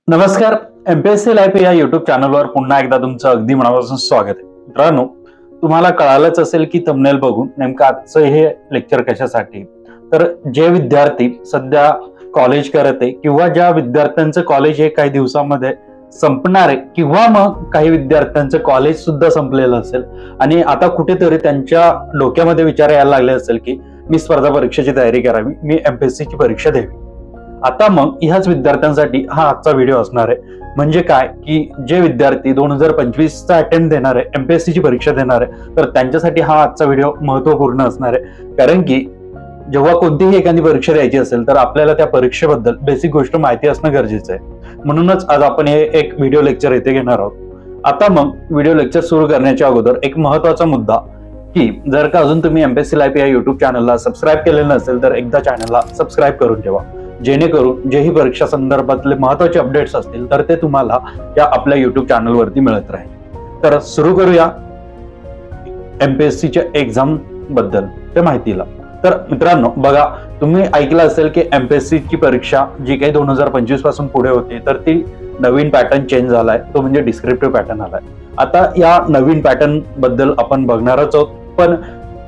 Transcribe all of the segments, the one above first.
नमस्कार. MPSC life या YouTube चॅनलवर पुन्हा एकदा तुमचं अगदी मनापासून स्वागत आहे. मित्रांनो, तुम्हाला कळालंच असेल की थंबनेल बघून नेमकं आजचं हे लेक्चर कशासाठी. तर जे विद्यार्थी सध्या कॉलेज करत आहे किंवा ज्या विद्यार्थ्यांचं कॉलेज हे काही दिवसामध्ये संपणार आहे किंवा मग काही विद्यार्थ्यांचं कॉलेज सुद्धा संपलेलं असेल आणि आता कुठेतरी त्यांच्या डोक्यामध्ये विचार यायला लागले असेल की मी स्पर्धा परीक्षेची तयारी करावी, मी एमपीएससी ची परीक्षा द्यावी. आता मग ह्याच विद्यार्थ्यांसाठी हा आजचा व्हिडिओ असणार आहे. म्हणजे काय की जे विद्यार्थी 2025 चा अटेम्प्ट देणार आहे, एमपीएससी ची परीक्षा देणार आहे, तर त्यांच्यासाठी हा आजचा व्हिडिओ महत्वपूर्ण असणार आहे. कारण की जेव्हा कोणतीही एखादी परीक्षा द्यायची असेल तर आपल्याला त्या परीक्षेबद्दल बेसिक गोष्ट माहिती असणं गरजेचं आहे. म्हणूनच आज आपण हे एक व्हिडिओ लेक्चर इथे घेणार आहोत. आता मग व्हिडिओ लेक्चर सुरू करण्याच्या अगोदर एक महत्वाचा मुद्दा की जर का अजून तुम्ही एमपीएससी लाईफ या युट्यूब चॅनलला सबस्क्राईब केलेलं नसेल तर एकदा चॅनलला सबस्क्राईब करून ठेवा, जेणेकरून जेही परीक्षा संदर्भातले महत्वाचे अपडेट्स असतील तर ते तुम्हाला या आपल्या युट्यूब चॅनलवरती मिळत राहील. तर सुरू करूया एमपीएससीच्या एक्झाम बद्दल त्या माहितीला. तर मित्रांनो बघा, तुम्ही ऐकलं असेल की एमपीएससी ची परीक्षा जी काही 2025 पासून पुढे होती तर ती नवीन पॅटर्न चेंज झालाय, तो म्हणजे डिस्क्रिप्टिव्ह पॅटर्न आलाय. आता या नवीन पॅटर्न बद्दल आपण बघणारच आहोत, पण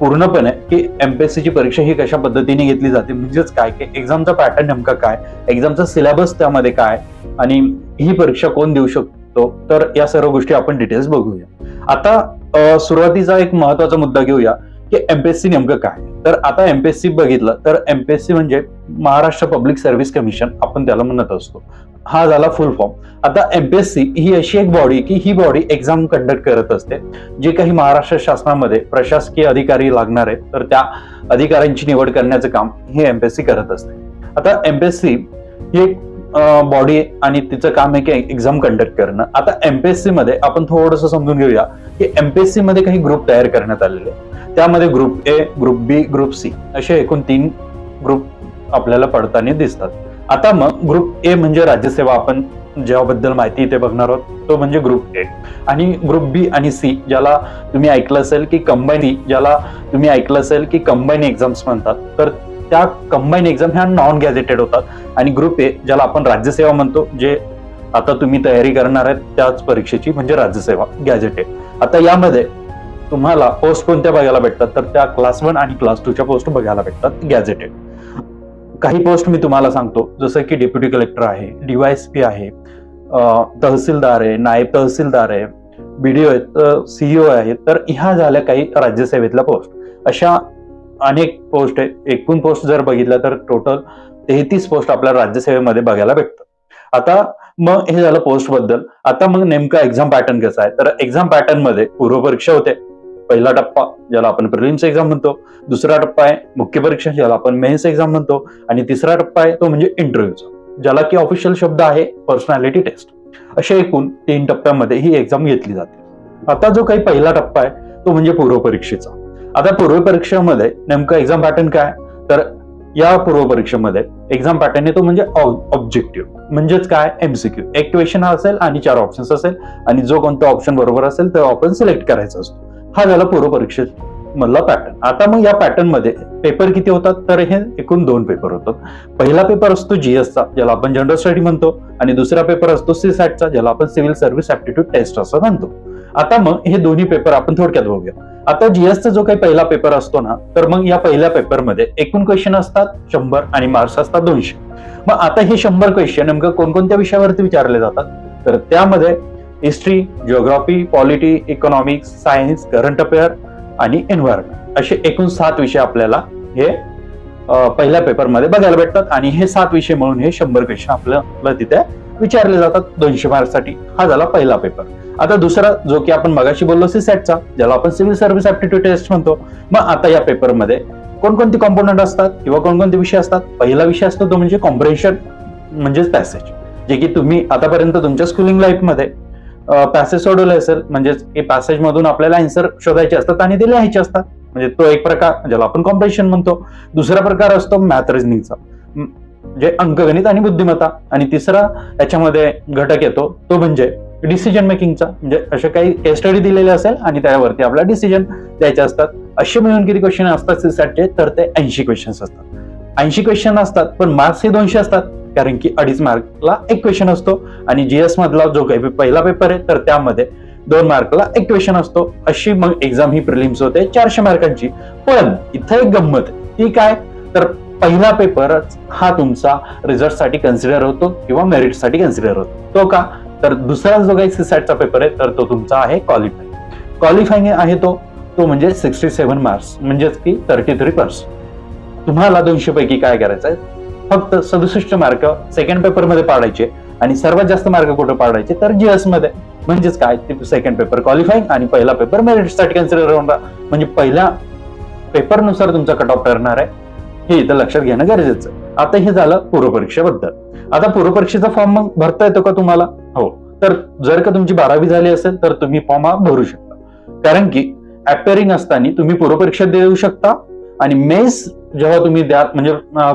पूर्णपणे की एमपीएससी ची परीक्षा ही कशा पद्धतीने घेतली जाते, म्हणजेच काय की एक्झामचा पॅटर्न नेमका काय, एक्झामचा सिलेबस त्यामध्ये काय आणि ही परीक्षा कोण देऊ शकतो, तर या सर्व गोष्टी आपण डिटेल्स बघूया. आता सुरुवातीचा एक महत्वाचा मुद्दा घेऊया की एमपीएससी नेमकं काय. तर आता एमपीएससी बघितलं तर एमपीएससी म्हणजे महाराष्ट्र पब्लिक सर्व्हिस कमिशन आपण त्याला म्हणत असतो. हा झाला फुल फॉर्म. आता एमपीएससी ही अशी एक बॉडी की ही बॉडी एक्झाम कंडक्ट करत असते. जे काही महाराष्ट्र शासनामध्ये प्रशासकीय अधिकारी लागणार आहेत तर त्या अधिकाऱ्यांची निवड करण्याचं काम हे एमपीएससी करत असते. आता एमपीएससी ही एक बॉडी आहे आणि तिचं काम आहे की एक्झाम कंडक्ट करणं. आता एमपीएससी मध्ये आपण थोडंसं समजून घेऊया की एमपीएससी मध्ये काही ग्रुप तयार करण्यात आलेले. त्यामध्ये group A, group B, group C असे एकूण 3 ग्रुप आपल्याला पडताना दिसतात. आता मग ग्रुप ए म्हणजे राज्यसेवा, आपण ज्याबद्दल माहिती इथे बघणार आहोत तो म्हणजे ग्रुप ए. आणि ग्रुप बी आणि सी ज्याला तुम्ही ऐकलं असेल की कंबाईन एक्झाम्स म्हणतात, तर त्या कंबाईन एक्झाम ह्या नॉन गॅझेटेड होतात. आणि ग्रुप ए ज्याला आपण राज्यसेवा म्हणतो, जे आता तुम्ही तयारी करणार आहेत त्याच परीक्षेची म्हणजे राज्यसेवा गॅझेटेड. आता यामध्ये तुम्हाला पोस्ट कोणत्या बघायला भेटतात, तर त्या क्लास 1 आणि क्लास 2 च्या पोस्ट बघायला भेटतात गॅझेटेड. काही पोस्ट मी तुम्हाला सांगतो, जसं की डेप्युटी कलेक्टर आहे, डीवायएसपी आहे, तहसीलदार आहे, नायब तहसीलदार आहे, बीडीओ आहेत, सीईओ आहेत. तर ह्या झाल्या काही राज्यसेवेतल्या पोस्ट. अशा अनेक पोस्ट आहेत. एकूण पोस्ट जर बघितल्या तर टोटल 33 पोस्ट आपल्याला राज्यसेवेमध्ये बघायला भेटतात. आता मग हे झालं पोस्ट बद्दल. आता मग नेमका एक्झाम पॅटर्न कसा आहे, तर एक्झाम पॅटर्न मध्ये पूर्वपरीक्षा होते, पहिला टप्पा ज्याला आपण प्रिलिम्स एक्झाम म्हणतो, दुसरा टप्पा आहे मुख्य परीक्षा ज्याला आपण मेन्स एक्झाम म्हणतो, आणि तिसरा टप्पा आहे तो म्हणजे इंटरव्ह्यूचा, ज्याला की ऑफिशियल शब्द आहे पर्सनॅलिटी टेस्ट. अशा एकूण 3 टप्प्यामध्ये ही एक्झाम घेतली जाते. आता जो काही पहिला टप्पा आहे तो म्हणजे पूर्वपरीक्षेचा. आता पूर्वपरीक्षेमध्ये नेमकं एक्झाम पॅटर्न काय, तर या पूर्वपरीक्षेमध्ये एक्झाम पॅटर्न तो म्हणजे ऑब्जेक्टिव्ह, म्हणजेच काय एमसीक्यू. एक क्वेश्चन असेल आणि 4 ऑप्शन्स असेल आणि जो कोणता ऑप्शन बरोबर असेल तो आपण सिलेक्ट करायचा असतो. हा झाला पूर्वपरीक्षेमधला पॅटर्न. आता मग या पॅटर्न मध्ये पेपर किती होतात, तर हे एकूण 2 पेपर होतात. पहिला पेपर असतो जीएसचा ज्याला आपण जनरल स्टडी म्हणतो, आणि दुसरा पेपर असतो सीसॅटचा ज्याला आपण सिव्हिल सर्व्हिस ऍप्टिट्यूड टेस्ट असं म्हणतो. आता मग हे दोन्ही पेपर आपण थोडक्यात बघूया. आता जीएसचा जो काही पहिला पेपर असतो ना, तर मग या पहिल्या पेपरमध्ये एकूण क्वेश्चन असतात 100 आणि मार्क्स असतात 200. मग आता हे 100 क्वेश्चन नेमकं कोणकोणत्या विषयावरती विचारले जातात, तर त्यामध्ये history, geography, polity, economics, science, current affair आणि एन्व्हायरमेंट असे एकूण 7 विषय आपल्याला हे पहिल्या पेपरमध्ये बघायला भेटतात. आणि हे 7 विषय म्हणून हे 100 क्वेश्चन आपल्याला तिथे विचारले जातात 200 मार्क्ससाठी. हा झाला पहिला पेपर. आता दुसरा जो की आपण मगाशी बोललो सीसॅटचा ज्याला आपण सिव्हिल सर्व्हिस ऍप्टिट्यूड टेस्ट म्हणतो. मग आता या पेपरमध्ये कोणकोणते कॉम्पोनंट असतात किंवा कोणकोणते विषय असतात. पहिला विषय असतो तो म्हणजे कॉम्प्रिहेन्शन म्हणजेच पॅसेज, जे की तुम्ही आतापर्यंत तुमच्या स्कूलिंग लाईफमध्ये पॅसेज सोडवले असेल, म्हणजेच हे पॅसेज मधून आपल्याला आन्सर शोधायचे असतात आणि ते लिहायचे असतात, म्हणजे तो एक प्रकार ज्याला आपण कॉम्प्रिहेन्शन म्हणतो. दुसरा प्रकार असतो मॅथ रिझनिंगचा, जे अंकगणित आणि बुद्धिमत्ता. आणि तिसरा याच्यामध्ये घटक येतो तो म्हणजे डिसिजन मेकिंगचा, म्हणजे असे काही केस स्टडी दिलेले असेल आणि त्यावरती आपल्याला डिसिजन द्यायचे असतात. असे मिळून किती क्वेश्चन असतात सीसॅटचे, तर ते 80 क्वेश्चन्स असतात. 80 क्वेश्चन असतात पण मार्क्स हे 200 असतात. कारण की 2.5 मार्कला एक क्वेश्चन असतो आणि जीएस मधला जो काही पहिला पेपर आहे तर त्यामध्ये 2 मार्कला एक क्वेश्चन असतो. अशी मग एक्झाम ही प्रिलिम्स होते 400 मार्कांची. पण इथं एक गंमत आहे, ती काय तर पहिला पेपर हा तुमचा रिझल्ट साठी कन्सिडर होतो किंवा मेरिट साठी कन्सिडर होतो. तो का तर दुसरा जो काही सीसॅटचा पेपर आहे तर तो तुमचा आहे क्वालिफाईंग आहे. तो म्हणजे 67 मार्क्स म्हणजेच की 33%. तुम्हाला 200 पैकी काय करायचं आहे, फक्त 67 मार्क सेकंड पेपर मध्ये पाडायचे आणि सर्वात जास्त मार्क कुठे पाडायचे तर जीएस मध्ये. म्हणजेच काय ते सेकंड पेपर क्वालिफाईंग आणि पहिला पेपर मेरिट साठी कन्सिडर होणार. म्हणजे पहिल्या पेपरनुसार तुमचा कट ऑफ ठरणार आहे, हे इथं लक्षात घेणं गरजेचं आहे. आता हे झालं पूर्वपरीक्षेबद्दल. आता पूर्वपरीक्षेचा फॉर्म मग भरता येतो का तुम्हाला? हो. तर जर का तुमची 12वी झाली असेल तर तुम्ही फॉर्म हा भरू शकता, कारण की अपेअरिंग असताना तुम्ही पूर्वपरीक्षा देऊ शकता आणि मेन्स जेव्हा तुम्ही द्याल म्हणजे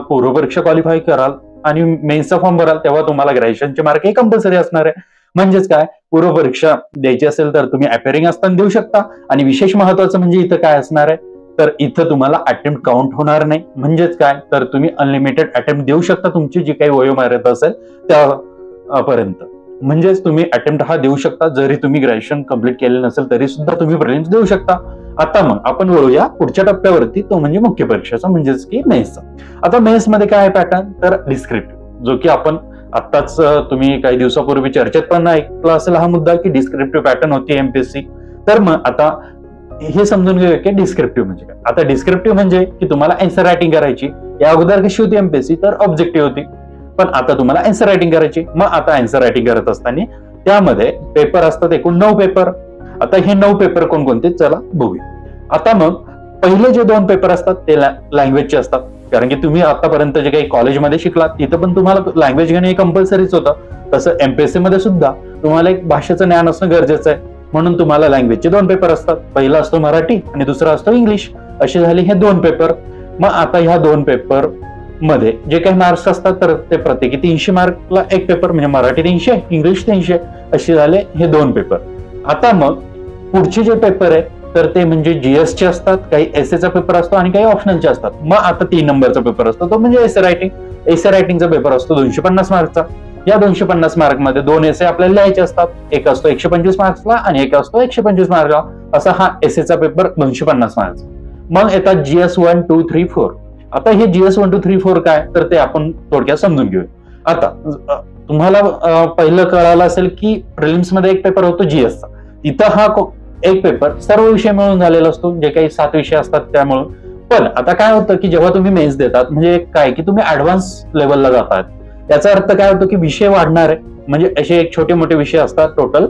पूर्वपरीक्षा क्वालिफाय कराल आणि मेन्सचा फॉर्म भराल तेव्हा तुम्हाला ग्रॅज्युएशनचे मार्क हे कंपल्सरी असणार आहे. म्हणजेच काय पूर्वपरीक्षा द्यायची असेल तर तुम्ही अपेअरिंग असताना देऊ शकता. आणि विशेष महत्वाचं म्हणजे इथं काय असणार आहे तर इथं तुम्हाला अटेम्प्ट काउंट होणार नाही. म्हणजेच काय तर तुम्ही अनलिमिटेड अटेम्प्ट देऊ शकता तुमची जी काही वयोमर्यादा असेल त्यापर्यंत. म्हणजेच तुम्ही अटेम्प्ट हा देऊ शकता, जरी तुम्ही ग्रॅज्युएशन कंप्लीट केलेलं नसेल तरी सुद्धा तुम्ही प्रिलिम्स देऊ शकता. आता मग आपण वळूया पुढच्या टप्प्यावरती, तो म्हणजे मुख्य परीक्षेचा म्हणजेच की मेन्सचा. आता मेन्स मध्ये काय आहे पॅटर्न तर डिस्क्रिप्टिव्ह, जो की आपण आत्ताच तुम्ही काही दिवसापूर्वी चर्चेत पण ऐकला असेल हा मुद्दा की डिस्क्रिप्टिव्ह पॅटर्न होती एमपीएससी. तर मग आता हे समजून घेऊया की डिस्क्रिप्टिव्ह म्हणजे काय. आता डिस्क्रिप्टिव्ह म्हणजे की तुम्हाला आन्सर रायटिंग करायची. या अगोदर कशी होती एमपीएससी तर ऑब्जेक्टिव्ह होती, पण आता तुम्हाला आन्सर रायटिंग करायची. मग आता आन्सर रायटिंग करत असताना त्यामध्ये पेपर असतात एकूण 9 पेपर. आता हे 9 पेपर कोणकोणते चला बघूया. आता मग पहिले जे 2 पेपर असतात ते लँग्वेजचे असतात, कारण की तुम्ही आतापर्यंत जे काही कॉलेजमध्ये शिकलात तिथं पण तुम्हाला लँग्वेज घेणं हे कंपल्सरीच होतं. तसं एमपीएससी मध्ये सुद्धा तुम्हाला एक भाषेचं ज्ञान असणं गरजेचं आहे, म्हणून तुम्हाला लँग्वेजचे 2 पेपर असतात. पहिला असतो मराठी आणि दुसरा असतो इंग्लिश. असे झाले हे 2 पेपर. मग आता ह्या 2 पेपर मध्ये जे काही मार्क्स असतात तर ते प्रत्येकी 300 मार्कला एक पेपर, म्हणजे मराठी 300 इंग्लिश 300 असे झाले हे 2 पेपर. आता मग पुढचे जे पेपर आहे तर ते म्हणजे जीएस चे असतात, काही एसएचा पेपर असतो आणि काही ऑप्शनलचे असतात. मग आता 3 नंबरचा पेपर असतो तो म्हणजे एसे रायटिंग. एसे रायटिंगचा पेपर असतो 250 मार्कचा. या 250 मार्क मध्ये 2 एसे आपल्याला लिहायचे असतात. एक असतो 125 मार्क्सला आणि एक असतो 125 मार्कला. असा हा एसेचा पेपर 250 मार्क्स. मग येतात जीएस 1, 2, 3, 4. आता हे जीएस 1, 2, 3, 4 काय तर ते आपण थोडक्यात समजून घेऊया. आता तुम्हाला पहिलं कळालं असेल की प्रिलिम्स मध्ये एक पेपर होतो जीएसचा. इथं हा एक पेपर सर्व विषय मिळून झालेला असतो, जे काही 7 विषय असतात त्यामुळे. पण आता काय होतं की जेव्हा तुम्ही मेन्स देतात म्हणजे काय की तुम्ही ऍडव्हान्स लेवलला जातात. याचा अर्थ काय होतो की विषय वाढणार आहे, म्हणजे असे एक छोटे मोठे विषय असतात टोटल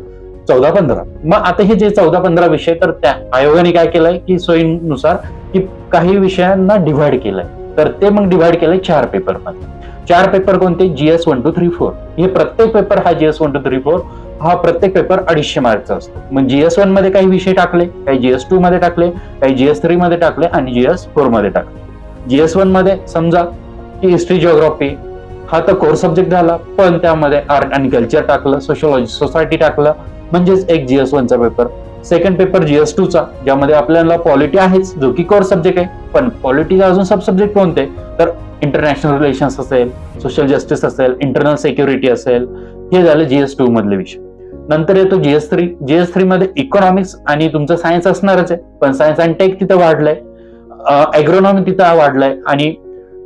14-15. मग आता हे जे 14-15 विषय तर त्या आयोगाने काय केलंय की सोयीनुसार की काही विषयांना डिव्हाइड केलंय. तर ते मग डिव्हाइड केलंय 4 पेपर मध्ये. 4 पेपर कोणते जीएस 1, 2, 3, 4. हे प्रत्येक पेपर हा जीएस 1, 2, 3, 4 हा प्रत्येक पेपर 250 मार्कचा असतो. मग जीएस 1 मध्ये काही विषय टाकले, काही जीएस 2 मध्ये टाकले, काही जीएस 3 मध्ये टाकले आणि जीएस 4 मध्ये टाकले. जीएस 1 मध्ये समजा की हिस्ट्री जिओग्राफी हा तर कोर सब्जेक्ट झाला, पण त्यामध्ये आर्ट आणि कल्चर टाकलं, सोशलॉजी सोसायटी टाकलं, म्हणजेच एक जीएस 1 चा पेपर. सेकंड पेपर जीएस 2 चा, ज्यामध्ये आपल्याला पॉलिटी आहेच जो की कोर सब्जेक्ट आहे, पण पॉलिटीचा अजून सब सब्जेक्ट कोणते तर इंटरनॅशनल रिलेशन्स असेल, सोशल जस्टिस असेल, इंटरनल सिक्युरिटी असेल. हे झालं जीएस 2 मधले विषय. नंतर येतो जीएस 3. जीएस 3 मध्ये इकॉनॉमिक्स आणि तुमचं सायन्स असणारच आहे, पण सायन्स आणि टेक तिथं वाढलंय, ॲग्रोनॉमी तिथं वाढलंय आणि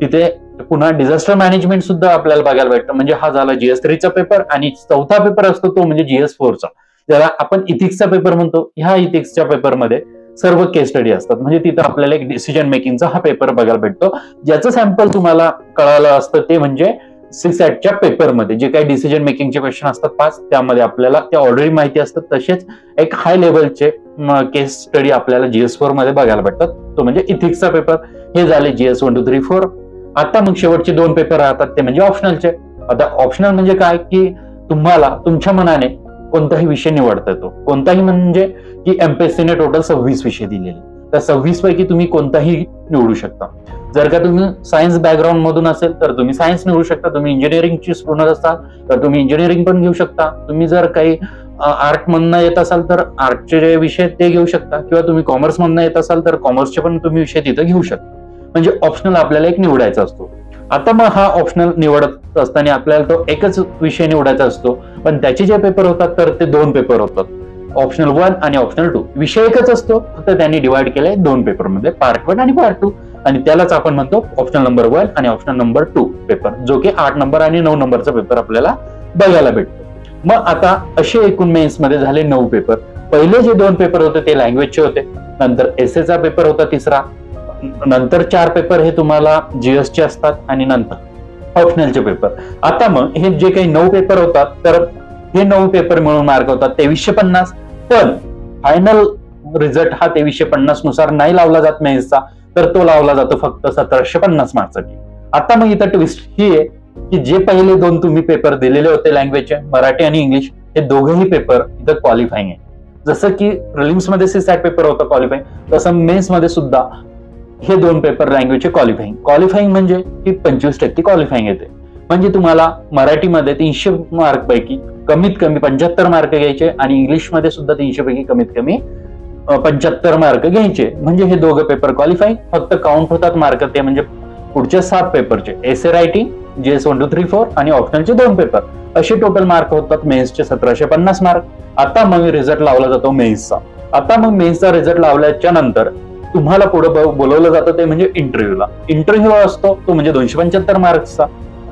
तिथे पुन्हा डिझास्टर मॅनेजमेंट सुद्धा आपल्याला बघायला भेटतं. म्हणजे हा झाला जीएस 3 चा पेपर. आणि चौथा पेपर असतो तो म्हणजे जीएस 4 चा, ज्याला आपण इथिक्सचा पेपर म्हणतो. ह्या इथिक्सच्या पेपरमध्ये सर्व केस स्टडी असतात, म्हणजे तिथं आपल्याला एक डिसिजन मेकिंगचा हा पेपर बघायला भेटतो. ज्याचं सॅम्पल तुम्हाला कळालं असतं ते म्हणजे सीसॅटच्या पेपरमध्ये जे काही डिसिजन मेकिंगचे क्वेश्चन असतात 5, त्यामध्ये आपल्याला ते ऑलरेडी माहिती असतात. तसेच एक हाय लेवलचे केस स्टडी आपल्याला जीएस 4 मध्ये बघायला भेटतात, तो म्हणजे इथिक्सचा पेपर. हे झाले जीएस 1, 2, 3, 4. आता मग शेवटचे 2 पेपर राहतात ते म्हणजे ऑप्शनलचे. आता ऑप्शनल म्हणजे काय की तुम्हाला तुमच्या मनाने कोणताही विषय निवडता येतो. कोणताही म्हणजे की एमपीएससीने टोटल 26 विषय दिलेले, तर 26 पैकी तुम्ही कोणताही निवडू शकता. जर का तुम्ही सायन्स बॅकग्राऊंड मधून असेल तर तुम्ही सायन्स निवडू शकता. तुम्ही इंजिनिअरिंगची स्टुडंट असाल तर तुम्ही इंजिनिअरिंग पण घेऊ शकता. तुम्ही जर काही आर्ट मधनं येत असाल तर आर्टचे जे विषय ते घेऊ शकता, किंवा तुम्ही कॉमर्स मधनं येत असाल तर कॉमर्सचे पण तुम्ही विषय तिथं घेऊ शकता. म्हणजे ऑप्शनल आपल्याला एक निवडायचा असतो. आता मग हा ऑप्शनल निवडत असताना आपल्याला तो एकच विषय निवडायचा असतो, पण त्याचे जे पेपर होतात तर ते 2 पेपर होतात, ऑप्शनल 1 आणि ऑप्शनल 2. विषय एकच असतो, फक्त त्यांनी डिवाइड केलाय 2 पेपरमध्ये, पार्ट 1 आणि पार्ट 2. आणि त्यालाच आपण म्हणतो ऑप्शनल नंबर 1 आणि ऑप्शनल नंबर 2 पेपर, जो की 8 नंबर आणि 9 नंबरचा पेपर आपल्याला बघायला भेटतो. मग आता असे एकूण मेन्स मध्ये झाले 9 पेपर. पहिले जे 2 पेपर होते ते लँग्वेजचे होते, नंतर एसेचा पेपर होता तिसरा, नंतर 4 पेपर हे तुम्हाला जीएसचे असतात आणि नंतर ऑप्शनलचे पेपर. आता मग हे जे काही 9 पेपर होतात तर हे 9 पेपर मिळून मार्क होतात 2350. पण फायनल रिझल्ट हा 2350 नुसार नाही लावला जात मेन्सचा, तर तो लावला जातो फक्त 1750 मार्क्ससाठी. आता मग इथं ट्विस्ट ही आहे की जे पहिले 2 तुम्ही पेपर दिलेले होते लँग्वेजचे, मराठी आणि इंग्लिश, हे दोघेही पेपर इथं क्वालिफाईंग आहे. जसं की प्रिलिम्स मध्ये सीसॅट पेपर होता क्वालिफाईंग, तसं मेन्स मध्ये सुद्धा हे 2 पेपर लँग्वेजचे क्वालिफाईंग म्हणजे की 25% क्वालिफाईंग येते. म्हणजे तुम्हाला मराठीमध्ये 300 मार्क पैकी कमीत कमी 75 मार्क घ्यायचे आणि इंग्लिशमध्ये सुद्धा 300 पैकी कमीत कमी 75 मार्क घ्यायचे. म्हणजे हे दोघं पेपर क्वालिफाईंग. फक्त काउंट होतात मार्क ते म्हणजे पुढच्या 7 पेपरचे, एसे रायटिंग, GS 1 2 3 4 आणि ऑप्शनलचे 2 पेपर, असे टोटल मार्क होतात मेन्सचे 1750 मार्क. आता मग रिझल्ट लावला जातो मेन्सचा. आता मग मेन्सचा रिझल्ट लावल्याच्या नंतर तुम्हाला पुढे बोलवलं जातं ते म्हणजे इंटरव्ह्यूला. इंटरव्ह्यू असतो तो म्हणजे 275 मार्क्सचा.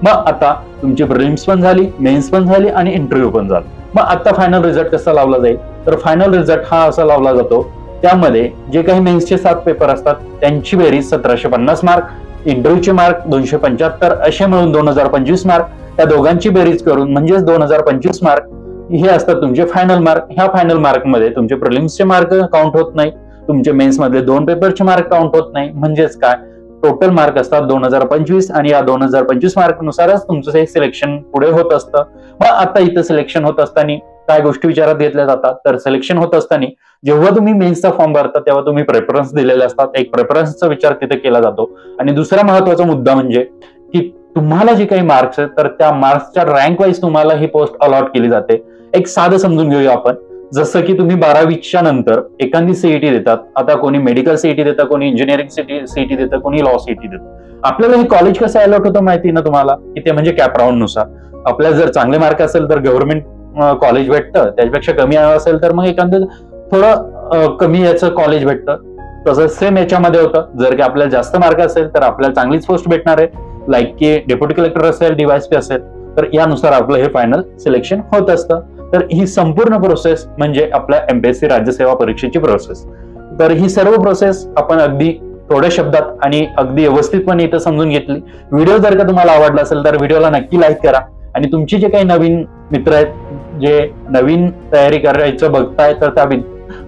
मग आता तुमची प्रिलिम्स पण झाली, मेन्स पण झाली आणि इंटरव्ह्यू पण झाला. मग आता फायनल रिझल्ट कसा लावला जाईल, तर फायनल रिझल्ट हा असा लावला जातो, त्यामध्ये जे काही मेन्सचे 7 पेपर असतात त्यांची बेरीज 1750 मार्क, इंटरव्ह्यूचे मार्क 275, असे मिळून 2025 मार्क. त्या दोघांची बेरीज करून म्हणजेच 2025 मार्क हे असतात तुमचे फायनल मार्क. ह्या फायनल मार्क मध्ये तुमचे प्रिलिम्सचे मार्क काउंट होत नाही, तुमचे मेन्स मधले 2 पेपरचे मार्क काउंट होत नाही. म्हणजेच काय, टोटल मार्क असतात 2025 आणि या 2025 मार्क नुसारच तुमचं हे सिलेक्शन पुढे होत असतं. मग आता इथं सिलेक्शन होत असताना काय गोष्टी विचारात घेतल्या जातात, तर सिलेक्शन होत असताना जेव्हा तुम्ही मेन्सचा फॉर्म भरता तेव्हा तुम्ही प्रेफरन्स दिलेले असतात. एक प्रेफरन्सचा विचार तिथे केला जातो. आणि दुसरा महत्वाचा मुद्दा म्हणजे की तुम्हाला जे काही मार्क्स आहेत तर त्या मार्क्सच्या रँक वाईज तुम्हाला ही पोस्ट अलॉट केली जाते. एक साधं समजून घेऊया आपण. जसं की तुम्ही 12वीच्या नंतर एखादी सीईटी देतात. आता कोणी मेडिकल सीईटी देतं, कोणी इंजिनिअरिंग सीईटी देतं, कोणी लॉ सीईटी देतं. आपल्याला हे कॉलेज कसं अलॉट होतं माहिती ना तुम्हाला, की ते म्हणजे कॅप राऊंड नुसार. आपल्याला जर चांगले मार्क असेल तर गव्हर्नमेंट कॉलेज भेटतं, त्याच्यापेक्षा कमी असेल तर मग एखादं थोडं कमी याचं कॉलेज भेटतं. तसं सेम याच्यामध्ये होतं. जर की आपल्याला जास्त मार्क असेल तर आपल्याला चांगलीच पोस्ट भेटणार आहे, लाईक की डेप्युटी कलेक्टर असेल, डीवायएसपी असेल. तर यानुसार आपलं हे फायनल सिलेक्शन होत असतं. तर ही संपूर्ण प्रोसेस म्हणजे आपल्या एमपीएससी राज्यसेवा परीक्षेची प्रोसेस. तर ही सर्व प्रोसेस आपण अगदी थोड्या शब्दात आणि अगदी व्यवस्थितपणे इथं समजून घेतली. व्हिडिओ जर का तुम्हाला आवडला असेल तर व्हिडिओला नक्की लाईक करा आणि तुमची जे काही नवीन मित्र आहेत, जे नवीन तयारी करायचं बघताय, तर त्या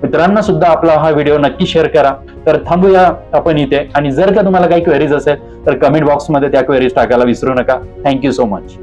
मित्रांना सुद्धा आपला हा व्हिडिओ नक्की शेअर करा. तर थांबूया आपण इथे. आणि जर का तुम्हाला काही क्वेरीज असेल तर कमेंट बॉक्समध्ये त्या क्वेरीज टाकायला विसरू नका. Thank you so much.